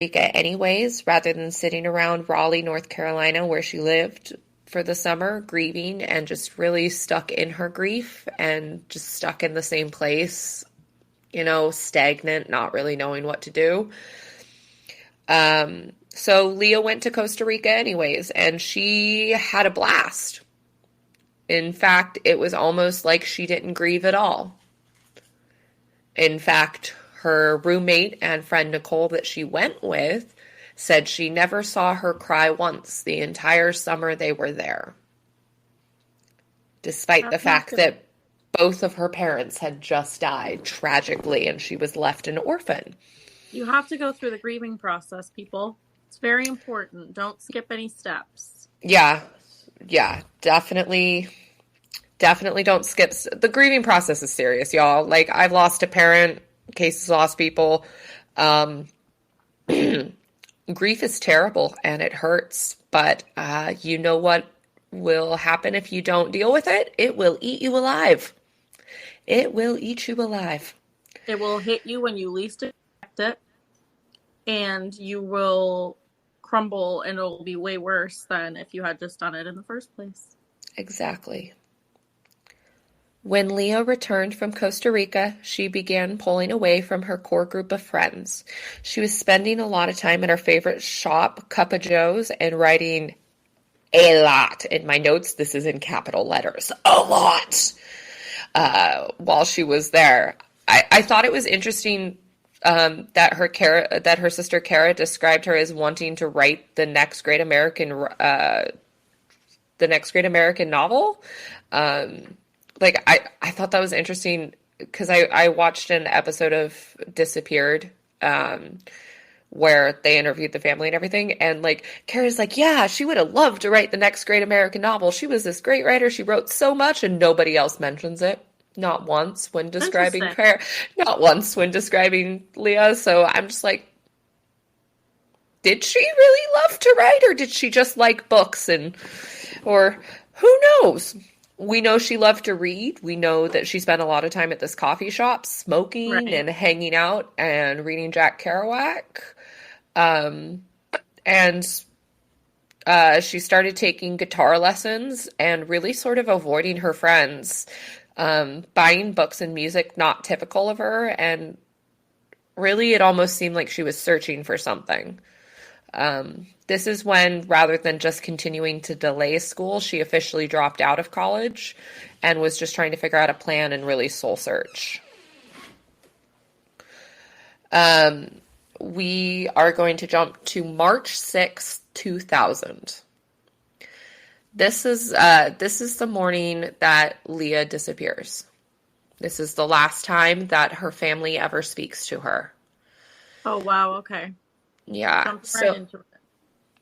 Rica anyways, rather than sitting around Raleigh, North Carolina, where she lived for the summer, grieving and just really stuck in her grief and just stuck in the same place, stagnant, not really knowing what to do. So Leah went to Costa Rica anyways, and she had a blast. In fact, it was almost like she didn't grieve at all. In fact, her roommate and friend Nicole that she went with said she never saw her cry once the entire summer they were there, despite the fact that both of her parents had just died tragically and she was left an orphan. You have to go through the grieving process, people. It's very important. Don't skip any steps. Yeah, definitely don't skip. The grieving process is serious, y'all. Like, I've lost a parent, cases lost people. Grief is terrible and it hurts, but you know what will happen if you don't deal with it? It will eat you alive. It will eat you alive. It will hit you when you least expect it, and you will crumble, and it'll be way worse than if you had just done it in the first place. Exactly. When Leah returned from Costa Rica, she began pulling away from her core group of friends. She was spending a lot of time at her favorite shop, Cup of Joe's, and writing a lot in my notes. This is in capital letters. A lot. While she was there. I thought it was interesting that her sister Kara described her as wanting to write the next great American novel. I thought that was interesting because I watched an episode of Disappeared, where they interviewed the family and everything, and Kara's like, yeah, she would have loved to write the next great American novel. She was this great writer. She wrote so much, and nobody else mentions it. Not once when describing Kara. Not once when describing Leah. So I'm just like, did she really love to write, or did she just like books? Or who knows? We know she loved to read. We know that she spent a lot of time at this coffee shop smoking and hanging out and reading Jack Kerouac. She started taking guitar lessons and really sort of avoiding her friends, buying books and music not typical of her. And really, it almost seemed like she was searching for something. This is when, rather than just continuing to delay school, she officially dropped out of college and was just trying to figure out a plan and really soul search. We are going to jump to March 6th, 2000. This is the morning that Leah disappears. This is the last time that her family ever speaks to her. Oh, wow. Okay. Yeah.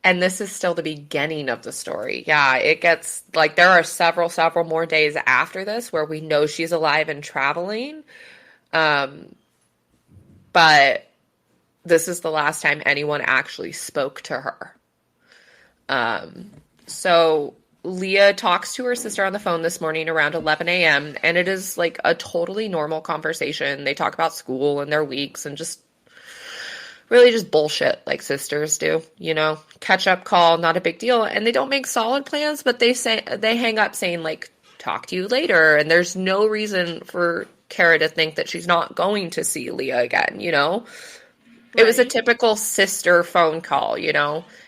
And this is still the beginning of the story. Yeah, it gets, there are several more days after this where we know she's alive and traveling. But this is the last time anyone actually spoke to her. So Leah talks to her sister on the phone this morning around 11 a.m., and it is a totally normal conversation. They talk about school and their weeks and just really just bullshit like sisters do, catch up call, not a big deal. And they don't make solid plans, but they hang up saying talk to you later. And there's no reason for Kara to think that she's not going to see Leah again, Right. It was a typical sister phone call,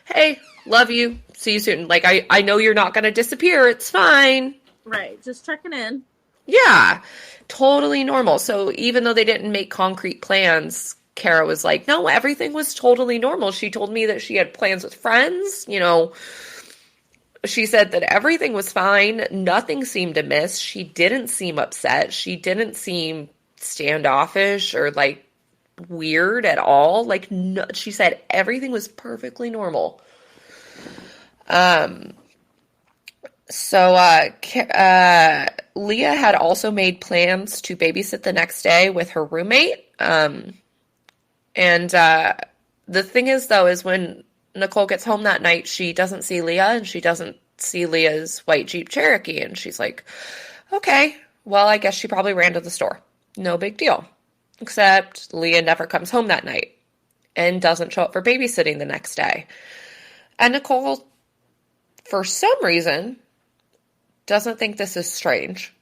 Hey, love you. See you soon. I know you're not going to disappear. It's fine. Right. Just checking in. Yeah. Totally normal. So even though they didn't make concrete plans, Kara was like, no, everything was totally normal. She told me that she had plans with friends. She said that everything was fine. Nothing seemed amiss. She didn't seem upset. She didn't seem standoffish or weird at all. No, she said everything was perfectly normal. So Leah had also made plans to babysit the next day with her roommate. And the thing is, though, is when Nicole gets home that night, she doesn't see Leah, and she doesn't see Leah's white Jeep Cherokee. And she's like, okay, well, I guess she probably ran to the store. No big deal. Except Leah never comes home that night. and doesn't show up for babysitting the next day. And Nicole, for some reason, doesn't think this is strange.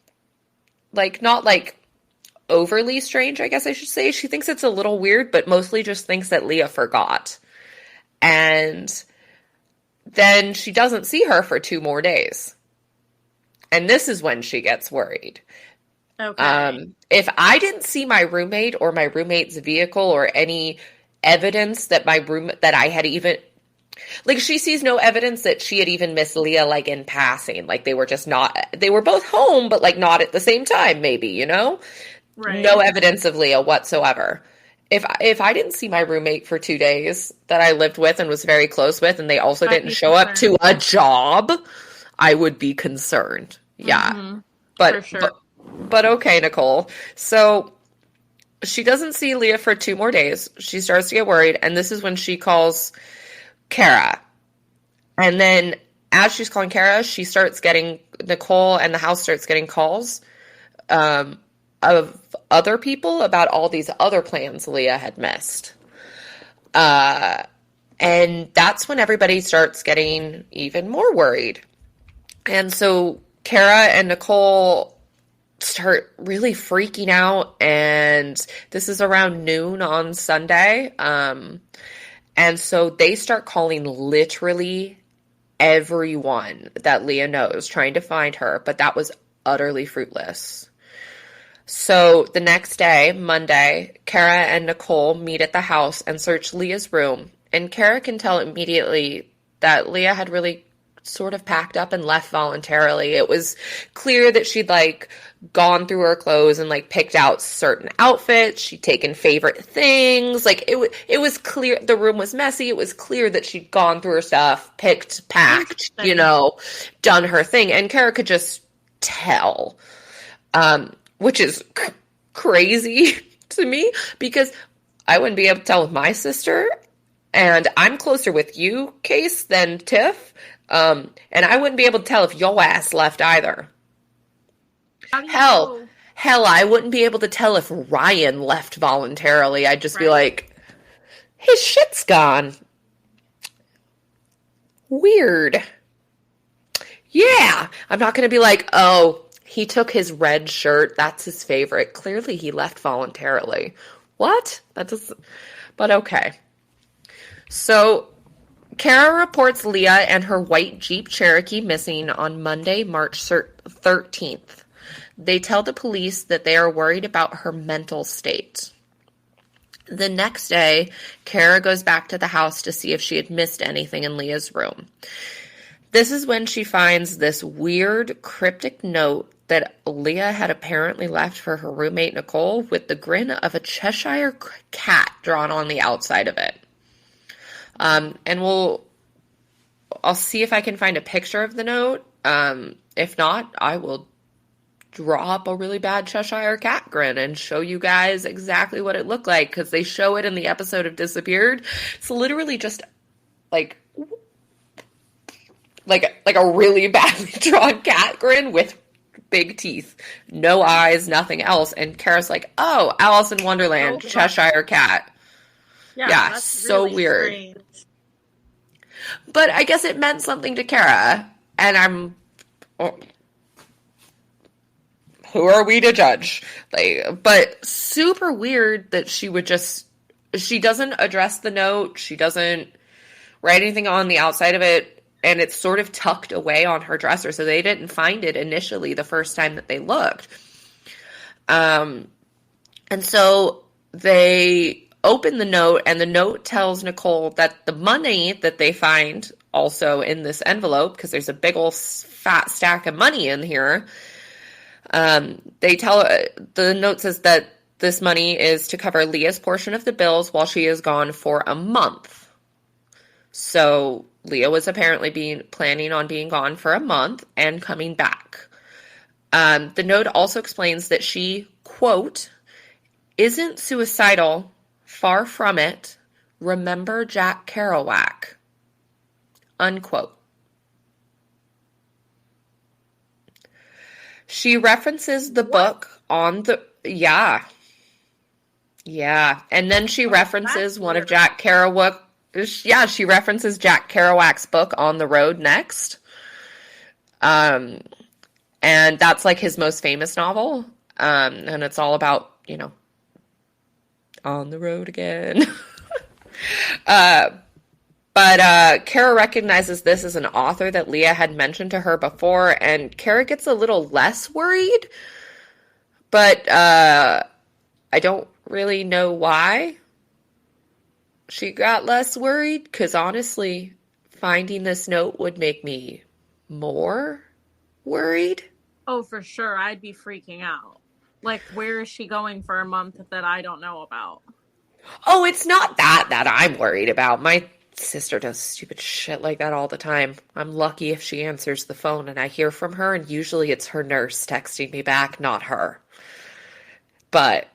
Like, not like overly strange, I guess I should say. She thinks it's a little weird, but mostly just thinks that Leah forgot. And then she doesn't see her for 2 more days. And this is when she gets worried. Okay. If I didn't see my roommate or my roommate's vehicle or any evidence that that I had even, like, she sees no evidence that she had even missed Leah, like, in passing. Like, they were just not, they were both home, but, like, not at the same time, maybe, you know? No Right. evidence of Leah whatsoever. If I didn't see my roommate for 2 days that I lived with and was very close with, and they also I'd didn't be show up to concerned. a job, I would be concerned. Yeah. Mm-hmm. For But sure. but but okay, Nicole. So she doesn't see Leah for 2 more days. She starts to get worried, and this is when she calls Kara. And then as she's calling Kara, she starts getting Nicole and the house starts getting calls of other people about all these other plans Leah had missed. And that's when everybody starts getting even more worried. And so Kara and Nicole start really freaking out, and this is around noon on Sunday. And so they start calling literally everyone that Leah knows, trying to find her, but that was utterly fruitless. So the next day, Monday, Kara and Nicole meet at the house and search Leah's room. And Kara can tell immediately that Leah had really sort of packed up and left voluntarily. It was clear that she'd like gone through her clothes and like picked out certain outfits. She'd taken favorite things. Like it was clear the room was messy. It was clear that she'd gone through her stuff, picked, packed, done her thing. And Kara could just tell. Which is crazy to me because I wouldn't be able to tell with my sister, and I'm closer with you, Case, than Tiff, and I wouldn't be able to tell if your ass left either. How do you Hell, know? hell, I wouldn't be able to tell if Ryan left voluntarily. I'd just be like, his shit's gone. Weird. Yeah, I'm not going to be like, oh, he took his red shirt. That's his favorite. Clearly, he left voluntarily. What? That doesn't. But okay. So, Kara reports Leah and her white Jeep Cherokee missing on Monday, March 13th. They tell the police that they are worried about her mental state. The next day, Kara goes back to the house to see if she had missed anything in Leah's room. This is when she finds this weird, cryptic note that Leah had apparently left for her roommate Nicole with the grin of a Cheshire cat drawn on the outside of it. And I'll see if I can find a picture of the note. If not, I will draw up a really bad Cheshire cat grin and show you guys exactly what it looked like, because they show it in the episode of Disappeared. It's literally just like a really badly drawn cat grin with big teeth, no eyes, nothing else. And Kara's like, oh, Alice in Wonderland, Oh, Cheshire cat. Yeah, that's so really weird. strange. But I guess it meant something to Kara, and who are we to judge? But super weird that she doesn't address the note, she doesn't write anything on the outside of it, and it's sort of tucked away on her dresser, so they didn't find it initially the first time that they looked. And so they open the note, and the note tells Nicole that the money that they find also in this envelope, because there's a big old fat stack of money in here, the note says that this money is to cover Leah's portion of the bills while she is gone for a month. So Leah was apparently planning on being gone for a month and coming back. The note also explains that she, quote, isn't suicidal, far from it, remember Jack Kerouac, unquote. She references the book on the, yeah. Yeah. And then she Oh, that's references one of weird. Jack Kerouac. Yeah, she references Jack Kerouac's book On the Road next. Um, and that's like his most famous novel. And it's all about, on the road again. Kara recognizes this as an author that Leah had mentioned to her before, and Kara gets a little less worried, but I don't really know why she got less worried, because honestly, finding this note would make me more worried. Oh, for sure. I'd be freaking out. Like, where is she going for a month that I don't know about? Oh, it's not that I'm worried about. My sister does stupid shit like that all the time. I'm lucky if she answers the phone and I hear from her, and usually it's her nurse texting me back, not her. But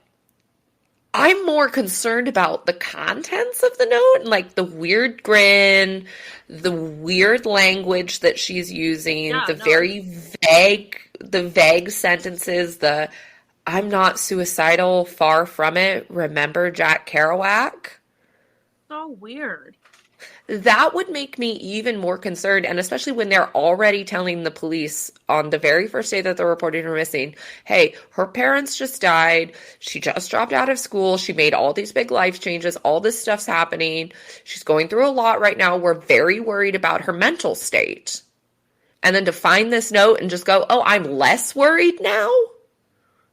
I'm more concerned about the contents of the note and like the weird grin, the weird language that she's using, Yeah, the no, very vague sentences, the I'm not suicidal, far from it. Remember Jack Kerouac? so weird. That would make me even more concerned, and especially when they're already telling the police on the very first day that they're reporting her missing, hey, her parents just died, she just dropped out of school, she made all these big life changes, all this stuff's happening, she's going through a lot right now, we're very worried about her mental state. And then to find this note and just go, oh, I'm less worried now?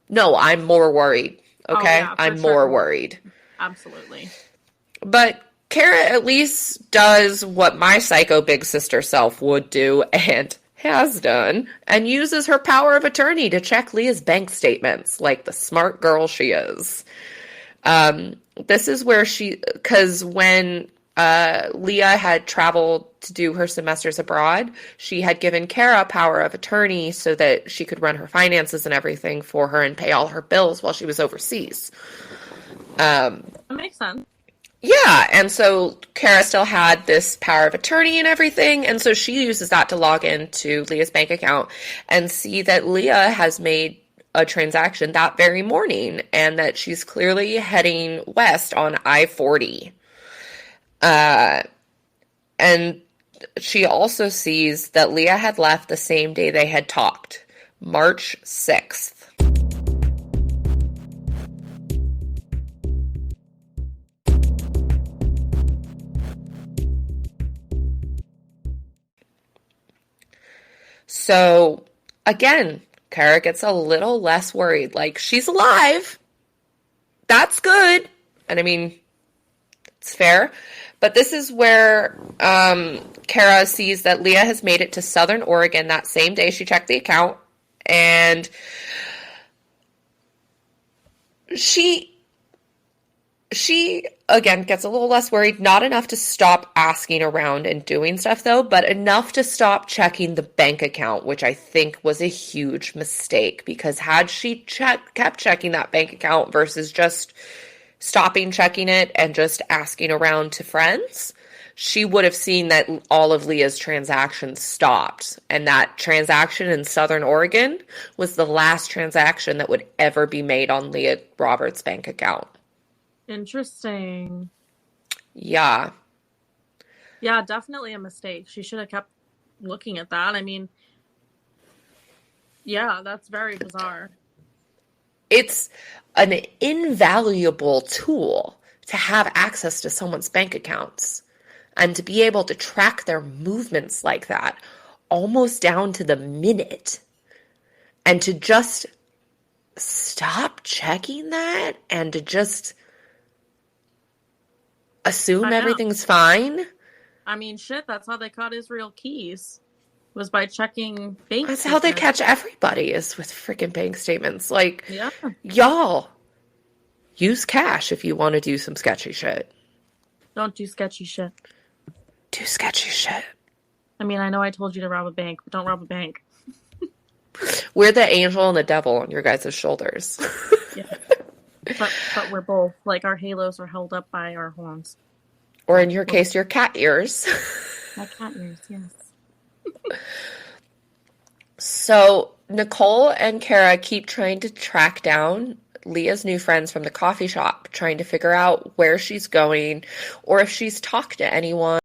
No, I'm more worried, Oh, okay? yeah, for I'm sure. more worried. Absolutely. But Kara at least does what my psycho big sister self would do and has done, and uses her power of attorney to check Leah's bank statements like the smart girl she is. This is where because when Leah had traveled to do her semesters abroad, she had given Kara power of attorney so that she could run her finances and everything for her and pay all her bills while she was overseas. That makes sense. Yeah, and so Kara still had this power of attorney and everything, and so she uses that to log into Leah's bank account and see that Leah has made a transaction that very morning and that she's clearly heading west on I-40. And she also sees that Leah had left the same day they had talked, March 6th. So, again, Kara gets a little less worried. Like, she's alive. That's good. And I mean, it's fair. But this is where Kara sees that Leah has made it to Southern Oregon that same day she checked the account. And she again gets a little less worried, not enough to stop asking around and doing stuff though, but enough to stop checking the bank account, which I think was a huge mistake, because had she kept checking that bank account versus just stopping checking it and just asking around to friends, she would have seen that all of Leah's transactions stopped, and that transaction in Southern Oregon was the last transaction that would ever be made on Leah Roberts' bank account. Interesting. Yeah. Yeah, definitely a mistake. She should have kept looking at that. I mean, yeah, that's very bizarre. It's an invaluable tool to have access to someone's bank accounts and to be able to track their movements like that, almost down to the minute, and to just stop checking that and to just assume everything's fine. I mean, shit, that's how they caught Israel Keys, was by checking bank That's statements. how they catch everybody, is with freaking bank statements. Like, yeah. Y'all, use cash if you want to do some sketchy shit. Don't do sketchy shit. Do sketchy shit. I mean, I know I told you to rob a bank, but don't rob a bank. We're the angel and the devil on your guys' shoulders. Yeah. But we're both. Like, our halos are held up by our horns. Or in your case, your cat ears. My cat ears, yes. So Nicole and Kara keep trying to track down Leah's new friends from the coffee shop, trying to figure out where she's going or if she's talked to anyone